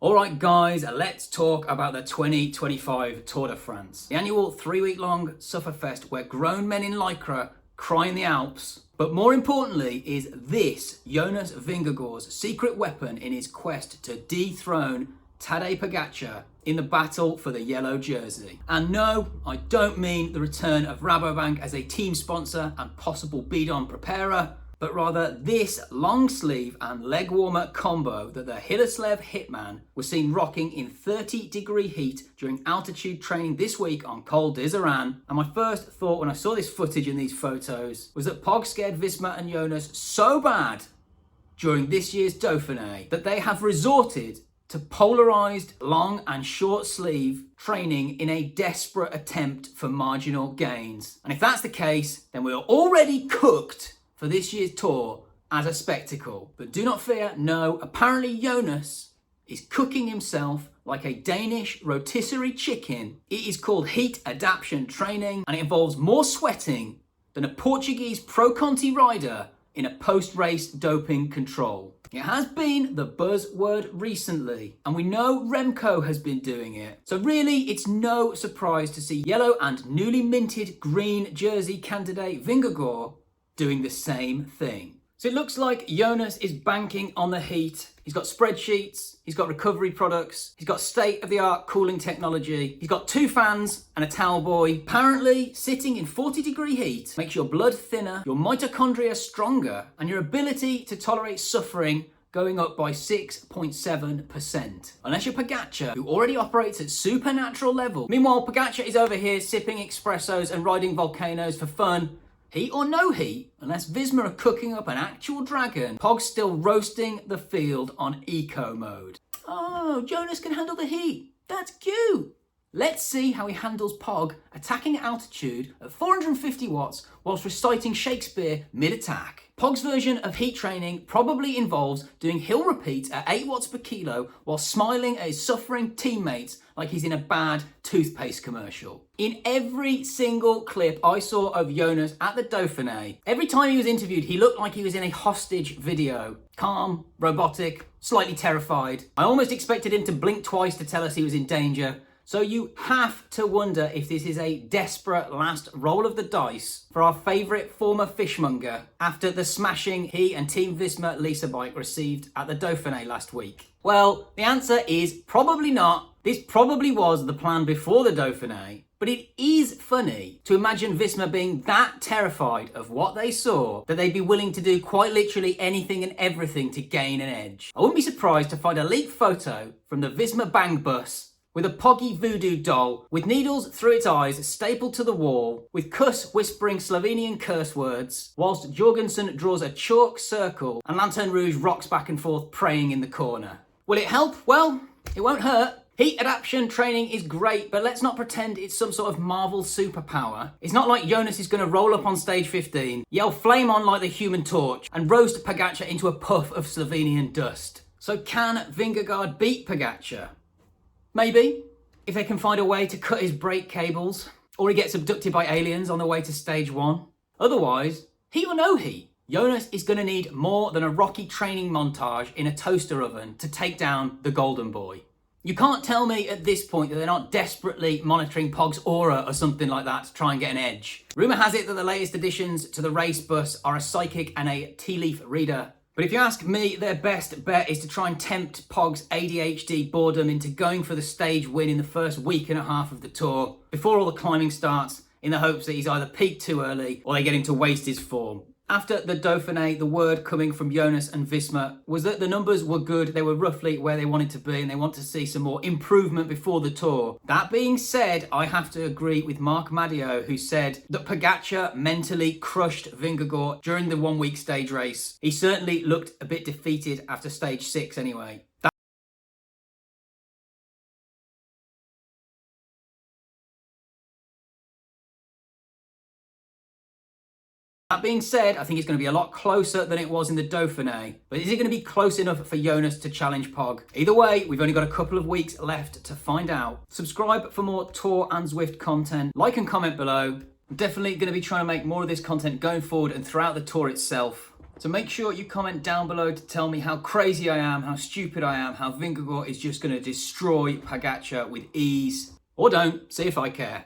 Alright guys, let's talk about the 2025 Tour de France. The annual 3-week-long sufferfest where grown men in Lycra cry in the Alps. But more importantly is this Jonas Vingegaard's secret weapon in his quest to dethrone Tadej Pogacar in the battle for the yellow jersey. And no, I don't mean the return of Rabobank as a team sponsor and possible bidon preparer, but rather this long sleeve and leg warmer combo that the Hilleslev Hitman was seen rocking in 30-degree heat during altitude training this week on Col d'Iseran. And my first thought when I saw this footage in these photos was that Pog scared Visma and Jonas so bad during this year's Dauphiné that they have resorted to polarized long and short sleeve training in a desperate attempt for marginal gains. And if that's the case, then we're already cooked for this year's tour as a spectacle. But do not fear, no, apparently Jonas is cooking himself like a Danish rotisserie chicken. It is called heat adaptation training, and it involves more sweating than a Portuguese Pro Conti rider in a post-race doping control. It has been the buzzword recently, and we know Remco has been doing it. So really, it's no surprise to see yellow and newly minted green jersey candidate Vingegaard doing the same thing. So it looks like Jonas is banking on the heat. He's got spreadsheets, he's got recovery products, he's got state-of-the-art cooling technology, he's got 2 fans and a towel boy. Apparently, sitting in 40-degree heat makes your blood thinner, your mitochondria stronger, and your ability to tolerate suffering going up by 6.7%. Unless you're Pogacar, who already operates at supernatural level. Meanwhile, Pogacar is over here sipping espressos and riding volcanoes for fun. Heat or no heat, unless Visma are cooking up an actual dragon, Pog's still roasting the field on eco mode. Oh, Jonas can handle the heat. That's cute. Let's see how he handles Pog attacking at altitude at 450 watts whilst reciting Shakespeare mid-attack. Pog's version of heat training probably involves doing hill repeats at 8 watts per kilo while smiling at his suffering teammates like he's in a bad toothpaste commercial. In every single clip I saw of Jonas at the Dauphiné, every time he was interviewed, he looked like he was in a hostage video. Calm, robotic, slightly terrified. I almost expected him to blink twice to tell us he was in danger. So you have to wonder if this is a desperate last roll of the dice for our favourite former fishmonger after the smashing he and Team Visma Lisa bike received at the Dauphiné last week. Well, the answer is probably not. This probably was the plan before the Dauphiné, but it is funny to imagine Visma being that terrified of what they saw that they'd be willing to do quite literally anything and everything to gain an edge. I wouldn't be surprised to find a leaked photo from the Visma Bang bus with a Poggy voodoo doll with needles through its eyes stapled to the wall, with Kuss whispering Slovenian curse words, whilst Jorgensen draws a chalk circle and Lanterne Rouge rocks back and forth praying in the corner. Will it help? Well, it won't hurt. Heat adaptation training is great, but let's not pretend it's some sort of Marvel superpower. It's not like Jonas is going to roll up on stage 15, yell flame on like the Human Torch, and roast Pogacar into a puff of Slovenian dust. So can Vingegaard beat Pogacar? Maybe, if they can find a way to cut his brake cables, or he gets abducted by aliens on the way to stage 1. Otherwise, heat or no heat, Jonas is going to need more than a rocky training montage in a toaster oven to take down the Golden Boy. You can't tell me at this point that they're not desperately monitoring Pog's aura or something like that to try and get an edge. Rumour has it that the latest additions to the race bus are a psychic and a tea leaf reader. But if you ask me, their best bet is to try and tempt Pog's ADHD boredom into going for the stage win in the first week and a half of the tour, before all the climbing starts, in the hopes that he's either peaked too early or they get him to waste his form. After the Dauphiné, the word coming from Jonas and Visma was that the numbers were good, they were roughly where they wanted to be, and they want to see some more improvement before the tour. That being said, I have to agree with Mark Madio, who said that Pogacar mentally crushed Vingegaard during the 1-week stage race. He certainly looked a bit defeated after stage 6 anyway. That being said, I think it's going to be a lot closer than it was in the Dauphiné. But is it going to be close enough for Jonas to challenge Pog? Either way, we've only got a couple of weeks left to find out. Subscribe for more Tour and Zwift content. Like and comment below. I'm definitely going to be trying to make more of this content going forward and throughout the tour itself. So make sure you comment down below to tell me how crazy I am, how stupid I am, how Vingegaard is just going to destroy Pogacar with ease. Or don't, see if I care.